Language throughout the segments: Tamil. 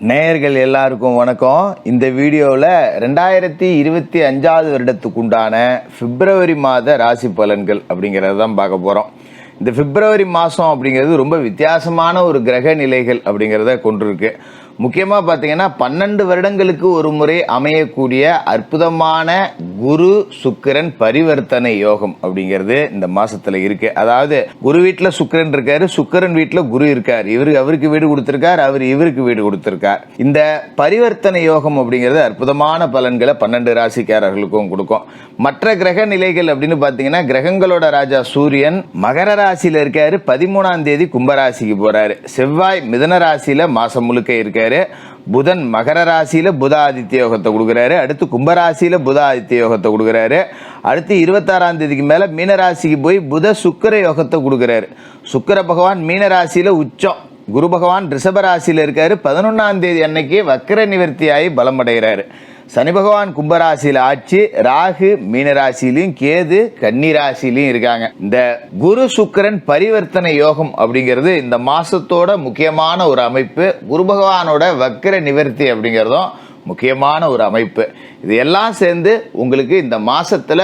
நேயர்கள் எல்லாருக்கும் வணக்கம். இந்த வீடியோவில் 2025 வருடத்துக்குண்டான பிப்ரவரி மாத ராசி பலன்கள் அப்படிங்கிறது தான் பார்க்க போகிறோம். இந்த பிப்ரவரி மாதம் அப்படிங்கிறது ரொம்ப வித்தியாசமான ஒரு கிரக நிலைகள் அப்படிங்கிறத கொண்டிருக்கு. முக்கியமாக பார்த்தீங்கன்னா 12 வருடங்களுக்கு ஒரு முறை அமையக்கூடிய அற்புதமான குரு சுக்கிரன் பரிவர்த்தனை யோகம் அப்படிங்கிறது இந்த மாசத்துல இருக்கு. அதாவது குரு வீட்டில் சுக்கிரன் இருக்காரு, சுக்கிரன் வீட்டில் குரு இருக்கார். அவருக்கு வீடு கொடுத்திருக்கார், அவர் இவருக்கு வீடு கொடுத்திருக்கார். இந்த பரிவர்த்தனை யோகம் அப்படிங்கிறது அற்புதமான பலன்களை 12 ராசிக்காரர்களுக்கும் கொடுக்கும். மற்ற கிரக நிலைகள் அப்படின்னு பார்த்தீங்கன்னா கிரகங்களோட ராஜா சூரியன் மகர ராசியில இருக்காரு, 13ஆம் தேதி கும்பராசிக்கு போறாரு. செவ்வாய் மிதன ராசியில மாசம் முழுக்க இருக்காரு. புதன் மகர ராசியில புத ஆதித்ய யோகத்தை கொடுக்குறாரு. அடுத்து கும்பராசியில புத ஆதித்ய யோகத்தை கொடுக்குறாரு. அடுத்து 26ஆம் தேதிக்கு மேல மீனராசிக்கு போய் புத சுக்கிர யோகத்தை கொடுக்குறாரு. சுக்கிர பகவான் மீனராசியில உச்சம், குரு பகவான் ரிஷப ராசியில இருக்காரு. 11ஆம் தேதி அன்னைக்கு வக்கர நிவர்த்தியாகி பலம் அடைகிறாரு. சனி பகவான் கும்பராசியில ஆட்சி, ராகு மீனராசிலையும் கேது கன்னிராசிலையும் இருக்காங்க. இந்த குரு சுக்கிரன் பரிவர்த்தனை யோகம் அப்படிங்கிறது இந்த மாசத்தோட முக்கியமான ஒரு அமைப்பு. குரு பகவானோட வக்கர நிவர்த்தி அப்படிங்கிறதும் முக்கியமான ஒரு அமைப்பு. இது எல்லாம் சேர்ந்து உங்களுக்கு இந்த மாசத்துல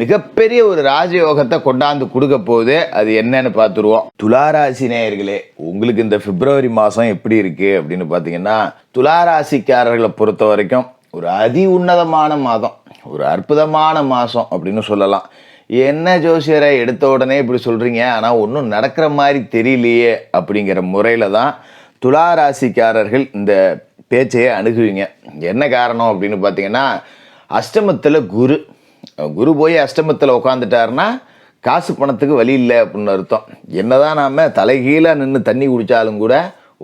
மிகப்பெரிய ஒரு ராஜயோகத்தை கொண்டாந்து கொடுக்க போகுது. அது என்னன்னு பார்த்துருவோம். துளாராசி நேயர்களே, உங்களுக்கு இந்த பிப்ரவரி மாசம் எப்படி இருக்கு அப்படின்னு பாத்தீங்கன்னா, துளாராசிக்காரர்களை பொறுத்த வரைக்கும் ஒரு அதி உன்னதமான மாதம், ஒரு அற்புதமான மாதம் அப்படின்னு சொல்லலாம். என்ன ஜோசியரை எடுத்த உடனே இப்படி சொல்கிறீங்க, ஆனால் ஒன்றும் நடக்கிற மாதிரி தெரியலையே அப்படிங்கிற முறையில் தான் துளாராசிக்காரர்கள் இந்த பேச்சையை அணுகுவீங்க. என்ன காரணம் அப்படின்னு பார்த்தீங்கன்னா, அஷ்டமத்தில் குரு போய் அஷ்டமத்தில் உட்காந்துட்டாருன்னா காசு பணத்துக்கு வழி இல்லை அப்படின்னு அர்த்தம். என்னதான் நாம் தலைகீழாக நின்று தண்ணி குடித்தாலும் கூட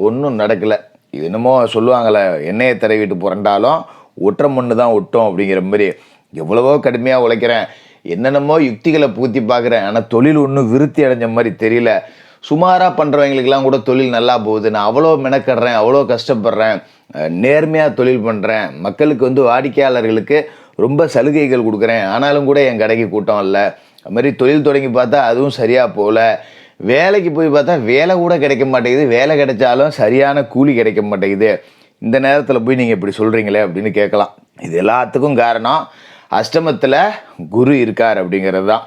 ஒன்றும் நடக்கலை. இது என்னமோ சொல்லுவாங்களே, எண்ணெயை தடவிட்டு புரண்டாலும் ஒற்றை மண்ணு தான் ஒட்டும் அப்படிங்கிற மாதிரி. எவ்வளவோ கடுமையாக உழைக்கிறேன், என்னென்னமோ யுக்திகளை பூத்தி பார்க்குறேன், ஆனால் தொழில் ஒன்றும் விருத்தி அடைஞ்ச மாதிரி தெரியல. சுமாராக பண்ணுறவங்களுக்கெல்லாம் கூட தொழில் நல்லா போகுது. நான் அவ்வளோ மெனக்கடுறேன், அவ்வளோ கஷ்டப்படுறேன், நேர்மையாக தொழில் பண்ணுறேன், மக்களுக்கு வாடிக்கையாளர்களுக்கு ரொம்ப சலுகைகள் கொடுக்குறேன், ஆனாலும் கூட என் கடைக்கு கூட்டம் இல்லை. அது மாதிரி தொழில் தொடங்கி பார்த்தா அதுவும் சரியாக போகல. வேலைக்கு போய் பார்த்தா வேலை கூட கிடைக்க மாட்டேங்குது, வேலை கிடைச்சாலும் சரியான கூலி கிடைக்க மாட்டேங்குது. இந்த நேரத்தில் போய் நீங்கள் இப்படி சொல்கிறீங்களே அப்படின்னு கேட்கலாம். இது எல்லாத்துக்கும் காரணம் அஷ்டமத்தில் குரு இருக்கார் அப்படிங்கிறது தான்.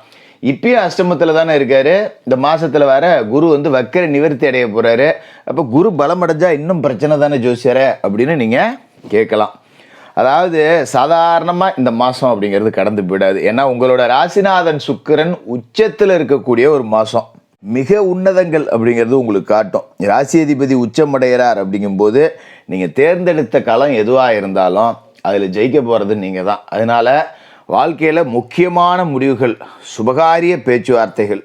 இப்பயும் அஷ்டமத்தில் தானே இருக்கார். இந்த மாதத்தில் வர குரு வக்கர நிவர்த்தி அடைய போகிறாரு. அப்போ குரு பலம் அடைஞ்சா இன்னும் பிரச்சனை தானே ஜோசியரே அப்படின்னு நீங்கள் கேட்கலாம். அதாவது சாதாரணமாக இந்த மாதம் அப்படிங்கிறது கடந்து போயிடாது. ஏன்னா உங்களோட ராசிநாதன் சுக்கிரன் உச்சத்தில் இருக்கக்கூடிய ஒரு மாதம். மிக உன்னதங்கள் அப்படிங்கிறது உங்களுக்கு காட்டும். ராசி அதிபதி உச்சமடைகிறார் அப்படிங்கும்போது நீங்கள் தேர்ந்தெடுத்த களம் எதுவாக இருந்தாலும் அதில் ஜெயிக்க போகிறது நீங்கள் தான். அதனால் வாழ்க்கையில் முக்கியமான முடிவுகள், சுபகாரிய பேச்சுவார்த்தைகள்,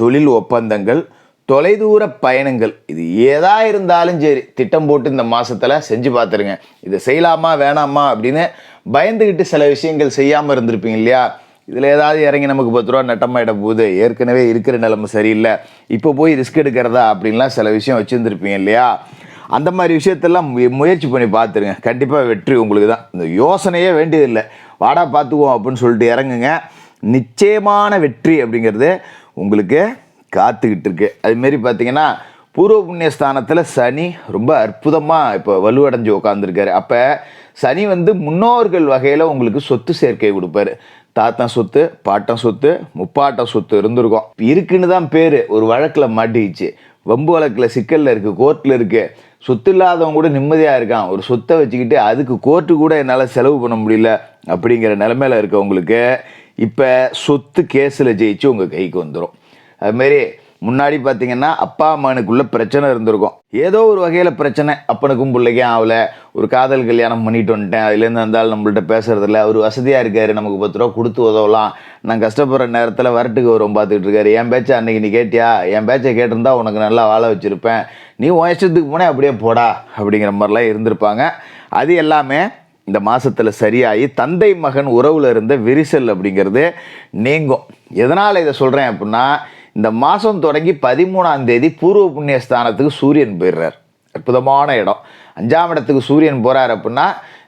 தொழில் ஒப்பந்தங்கள், தொலைதூர பயணங்கள், இது ஏதா இருந்தாலும் சரி திட்டம் போட்டு இந்த மாதத்தில் செஞ்சு பார்த்துருங்க. இதை செய்யலாமா வேணாமா அப்படின்னு பயந்துக்கிட்டு சில விஷயங்கள் செய்யாமல் இருந்திருப்பீங்க இல்லையா. இதில் ஏதாவது இறங்கி நமக்கு 10 ரூபா நட்டமாயிட போகுது, ஏற்கனவே இருக்கிற நிலைமை சரியில்லை, இப்போ போய் ரிஸ்க் எடுக்கிறதா அப்படின்லாம் சில விஷயம் வச்சுருந்துருப்பீங்க இல்லையா. அந்த மாதிரி விஷயத்தெல்லாம் முயற்சி பண்ணி பார்த்துருங்க. கண்டிப்பாக வெற்றி உங்களுக்கு தான். இந்த யோசனையே வேண்டியதில்லை, வாடா பார்த்துக்குவோம் அப்படின்னு சொல்லிட்டு இறங்குங்க. நிச்சயமான வெற்றி அப்படிங்கிறது உங்களுக்கு காத்துக்கிட்டு இருக்கு. அதுமாரி பார்த்தீங்கன்னா பூர்வ புண்ணியஸ்தானத்தில் சனி ரொம்ப அற்புதமாக இப்போ வலுவடைஞ்சு உட்காந்துருக்காரு. அப்போ சனி முன்னோர்கள் வகையில் உங்களுக்கு சொத்து சேர்க்கை கொடுப்பாரு. தாத்தன் சொத்து, பாட்டம் சொத்து, முப்பாட்டம் சொத்து இருந்திருக்கும். இருக்குன்னு தான் பேர். ஒரு வழக்கில் மாட்டிக்கிச்சு, வம்பு வழக்கில் சிக்கலில் இருக்குது, கோர்ட்டில் இருக்குது. சொத்து இல்லாதவங்க கூட நிம்மதியாக இருக்கான். ஒரு சொத்தை வச்சுக்கிட்டு அதுக்கு கோர்ட்டு கூட என்னால் செலவு பண்ண முடியல அப்படிங்கிற நிலைமையில் இருக்கவங்களுக்கு இப்போ சொத்து கேஸில் ஜெயிச்சு உங்கள் கைக்கு வந்துடும். அதுமாரி முன்னாடி பார்த்தீங்கன்னா அப்பா அம்மானுக்குள்ள பிரச்சனை இருந்திருக்கும். ஏதோ ஒரு வகையில் பிரச்சனை, அப்பனுக்கும் பிள்ளைக்கும் ஆகலை. ஒரு காதல் கல்யாணம் பண்ணிட்டு வந்துட்டேன், அதுலேருந்து வந்தாலும் நம்மள்ட்ட பேசுறதில்ல. அவர் வசதியாக இருக்காரு, நமக்கு 10 ரூபா கொடுத்து உதவலாம். நான் கஷ்டப்படுற நேரத்தில் வரட்டுக்கு வரும் பார்த்துக்கிட்டு இருக்காரு. என் பேச்சை அன்னைக்கு நீ கேட்டியா, என் பேச்சை கேட்டிருந்தா உனக்கு நல்லா வாழ வச்சுருப்பேன், நீ உன் இஷ்டத்துக்கு போனே அப்படியே போடா அப்படிங்கிற மாதிரிலாம் இருந்திருப்பாங்க. அது எல்லாமே இந்த மாதத்தில் சரியாகி தந்தை மகன் உறவில் இருந்த விரிசல் அப்படிங்கிறது நீங்கும். எதனால் இதை சொல்கிறேன் அப்படின்னா, இந்த மாதம் தொடங்கி 13ஆம் தேதி பூர்வ புண்ணியஸ்தானத்துக்கு சூரியன் போயிடுறார். அற்புதமான இடம். 5ஆம் இடத்துக்கு சூரியன் போகிறார் அப்படின்னா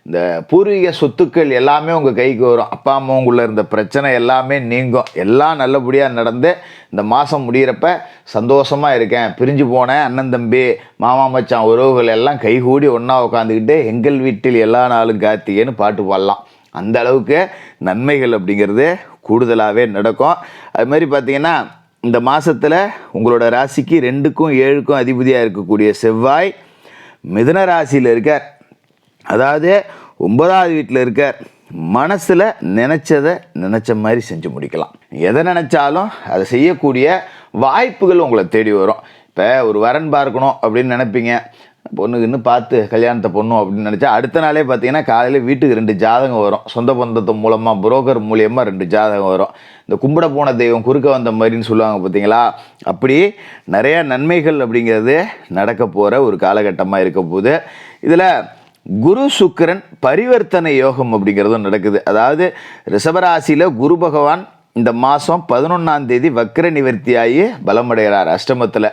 இந்த பூர்வீக சொத்துக்கள் எல்லாமே உங்கள் கைக்கு வரும். அப்பா அம்மாவுக்குள்ளே இருந்த பிரச்சனை எல்லாமே நீங்கும். எல்லாம் நல்லபடியாக நடந்து இந்த மாதம் முடிகிறப்ப சந்தோஷமாக இருக்கேன், பிரிஞ்சு போனேன் அண்ணன் தம்பி மாமா மச்சான் உறவுகள் எல்லாம் கைகூடி ஒன்றா உட்காந்துக்கிட்டு எங்கள் வீட்டில் எல்லா நாளும் கார்த்திகேன்னு பாட்டு பாடலாம். அந்த அளவுக்கு நன்மைகள் அப்படிங்கிறது கூடுதலாகவே நடக்கும். அது மாதிரி பார்த்திங்கன்னா இந்த மாதத்தில் உங்களோட ராசிக்கு 2க்கும் 7க்கும் அதிபதியாக இருக்கக்கூடிய செவ்வாய் மிதுன ராசியில் இருக்கார். அதாவது 9வது வீட்டில் இருக்கார். மனசில் நினச்ச மாதிரி செஞ்சு முடிக்கலாம். எதை நினச்சாலும் அதை செய்யக்கூடிய வாய்ப்புகள் உங்களை தேடி வரும். இப்போ ஒரு வரன் பார்க்கணும் அப்படின்னு நினைப்பீங்க, பொண்ணுக்குன்னு பார்த்து கல்யாணத்தை பொண்ணும் அப்படின்னு நினச்சா அடுத்த நாளே பார்த்தீங்கன்னா காலையில் வீட்டுக்கு 2 ஜாதகம் வரும். சொந்த பந்தத்து மூலமாக புரோக்கர் மூலியமாக 2 ஜாதகம் வரும். இந்த கும்பிட போன தெய்வம் குறுக்க வந்த மாதிரின்னு சொல்லுவாங்க பார்த்தீங்களா, அப்படி நிறைய நன்மைகள் அப்படிங்கிறது நடக்க போகிற ஒரு காலகட்டமாக இருக்க போகுது. இதில் குரு சுக்கிரன் பரிவர்த்தனை யோகம் அப்படிங்கிறதும் நடக்குது. அதாவது ரிஷபராசியில் குரு பகவான் இந்த மாதம் 11ஆம் தேதி வக்ர நிவர்த்தியாகி பலமடைகிறார் அஷ்டமத்தில்.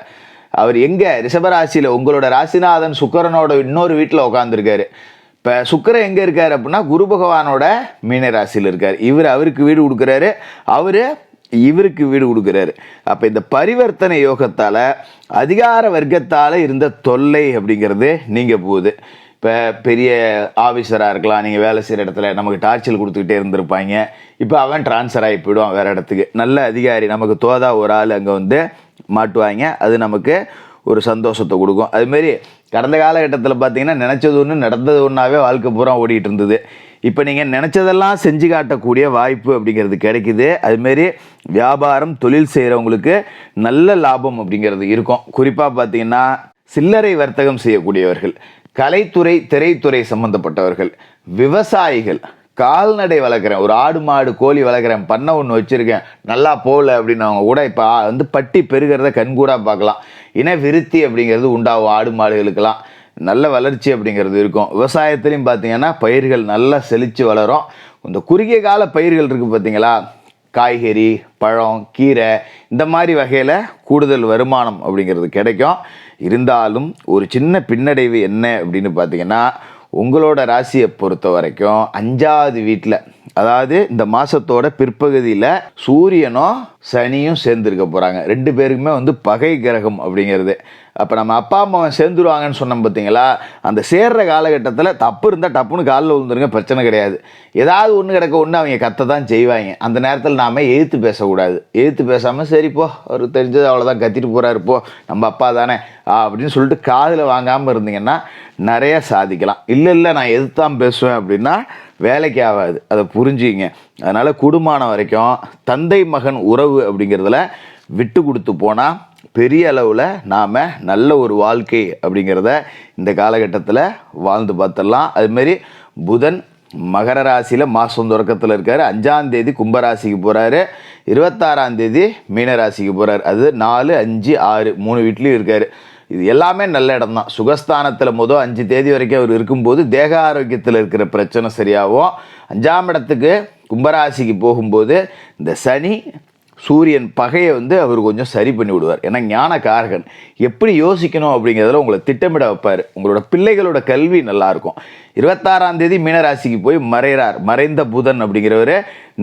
அவர் எங்கே? ரிஷபராசியில் உங்களோட ராசிநாதன் சுக்கிரனோட இன்னொரு வீட்டில் உட்காந்துருக்காரு. இப்போ சுக்கிரன் எங்கே இருக்கார் அப்படின்னா குரு பகவானோட மீன ராசியில் இருக்கார். இவர் அவருக்கு வீடு கொடுக்குறாரு, அவர் இவருக்கு வீடு கொடுக்குறாரு. அப்போ இந்த பரிவர்த்தனை யோகத்தால் அதிகார வர்க்கத்தால் இருந்த தொல்லை அப்படிங்கிறது நீங்கள் போகுது. இப்போ பெரிய ஆஃபீஸராக இருக்கலாம், நீங்கள் வேலை செய்கிற இடத்துல நமக்கு டார்ச்சல் கொடுத்துக்கிட்டே இருந்திருப்பாங்க. இப்போ அவன் ட்ரான்ஸ்ஃபர் ஆகி போயிடுவான் வேறு இடத்துக்கு. நல்ல அதிகாரி நமக்கு தோதா ஒரு ஆள் அங்கே வந்து மாட்டுவாங்க. அது நமக்கு ஒரு சந்தோஷத்தை கொடுக்கும். அதுமாரி கடந்த காலகட்டத்தில் பார்த்தீங்கன்னா நினச்சது ஒன்று நடந்தது ஒன்றாவே வாழ்க்கை பூரா ஓடிட்டு இருந்தது. இப்போ நீங்கள் நினச்சதெல்லாம் செஞ்சு காட்டக்கூடிய வாய்ப்பு அப்படிங்கிறது கிடைக்குது. அதுமாரி வியாபாரம் தொழில் செய்கிறவங்களுக்கு நல்ல லாபம் அப்படிங்கிறது இருக்கும். குறிப்பாக பார்த்தீங்கன்னா சில்லறை வர்த்தகம் செய்யக்கூடியவர்கள், கலைத்துறை திரைத்துறை சம்மந்தப்பட்டவர்கள், விவசாயிகள், கால்நடை வளர்க்குறேன், ஒரு ஆடு மாடு கோழி வளர்க்குறேன், பண்ணை ஒன்று வச்சுருக்கேன், நல்லா போகல அப்படின்னு அவங்க கூட இப்போ வந்து பட்டி பெருகிறத கண்கூடாக பார்க்கலாம். இன விருத்தி அப்படிங்கிறது உண்டாகும். ஆடு மாடுகளுக்கெல்லாம் நல்ல வளர்ச்சி அப்படிங்கிறது இருக்கும். விவசாயத்துலேயும் பார்த்தீங்கன்னா பயிர்கள் நல்லா செழித்து வளரும். இந்த குறுகிய கால பயிர்கள் இருக்குது பார்த்தீங்களா, காய்கறி பழம் கீரை இந்த மாதிரி வகையில் கூடுதல் வருமானம் அப்படிங்கிறது கிடைக்கும். இருந்தாலும் ஒரு சின்ன பின்னடைவு என்ன அப்படின்னு பார்த்தீங்கன்னா உங்களோட ராசியை பொறுத்த வரைக்கும் 5வது வீட்டில், அதாவது இந்த மாதத்தோட பிற்பகுதியில் சூரியனும் சனியும் சேர்ந்துருக்க போகிறாங்க. 2 பேருக்குமே வந்து பகை கிரகம் அப்படிங்கிறது. அப்போ நம்ம அப்பா அம்மாவை சேர்ந்துருவாங்கன்னு சொன்னோம் பார்த்தீங்களா, அந்த சேர்ற காலகட்டத்தில் தப்பு இருந்தால் டப்புன்னு காலில் விழுந்துருங்க, பிரச்சனை கிடையாது. ஏதாவது ஒன்று கிடக்க ஒன்று அவங்க கத்த தான் செய்வாங்க. அந்த நேரத்தில் நாம் எதிர்த்து பேசக்கூடாது. எதிர்த்து பேசாமல் சரிப்போ அவருக்கு தெரிஞ்சது அவ்வளோதான், கத்திட்டு போகிறாரு போ நம்ம அப்பா தானே அப்படின்னு சொல்லிட்டு காதில் வாங்காமல் இருந்தீங்கன்னா நிறைய சாதிக்கலாம். இல்லை நான் எதிர்த்தான் பேசுவேன் அப்படின்னா வேலைக்கு ஆகாது, அதை புரிஞ்சுங்க. அதனால் கூடுமான வரைக்கும் தந்தை மகன் உறவு அப்படிங்கிறதுல விட்டு கொடுத்து போனால் பெரிய அளவில் நாம் நல்ல ஒரு வாழ்க்கை அப்படிங்கிறத இந்த காலகட்டத்தில் வாழ்ந்து பார்த்துடலாம். அதுமாரி புதன் மகர ராசியில் மாதம் தொடக்கத்தில் இருக்கார். 5ஆம் தேதி கும்பராசிக்கு போகிறாரு, 26ஆம் தேதி மீனராசிக்கு போகிறார். அது 4, 5, 6 3 வீட்லேயும் இருக்கார். இது எல்லாமே நல்ல இடம் தான். சுகஸ்தானத்தில் 5 தேதி வரைக்கும் அவர் இருக்கும்போது தேக ஆரோக்கியத்தில் இருக்கிற பிரச்சனை சரியாகும். 5ஆம் இடத்துக்கு கும்பராசிக்கு போகும்போது இந்த சனி சூரியன் பகையை வந்து அவர் கொஞ்சம் சரி பண்ணி விடுவார். ஏன்னா ஞான காரகன், எப்படி யோசிக்கணும் அப்படிங்கிறதுல உங்களை திட்டமிட வைப்பார். உங்களோட பிள்ளைகளோட கல்வி நல்லாயிருக்கும். 26ஆம் தேதி மீனராசிக்கு போய் மறைகிறார். மறைந்த புதன் அப்படிங்கிறவர்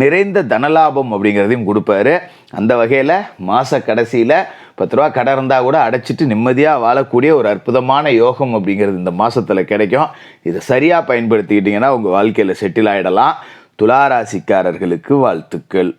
நிறைந்த தனலாபம் அப்படிங்கிறதையும் கொடுப்பாரு. அந்த வகையில் மாத கடைசியில் 10 ரூபா கடை இருந்தால் கூட அடைச்சிட்டு நிம்மதியாக வாழக்கூடிய ஒரு அற்புதமான யோகம் அப்படிங்கிறது இந்த மாதத்தில் கிடைக்கும். இதை சரியாக பயன்படுத்திக்கிட்டிங்கன்னா உங்கள் வாழ்க்கையில் செட்டில் ஆகிடலாம். துளாராசிக்காரர்களுக்கு வாழ்த்துக்கள்.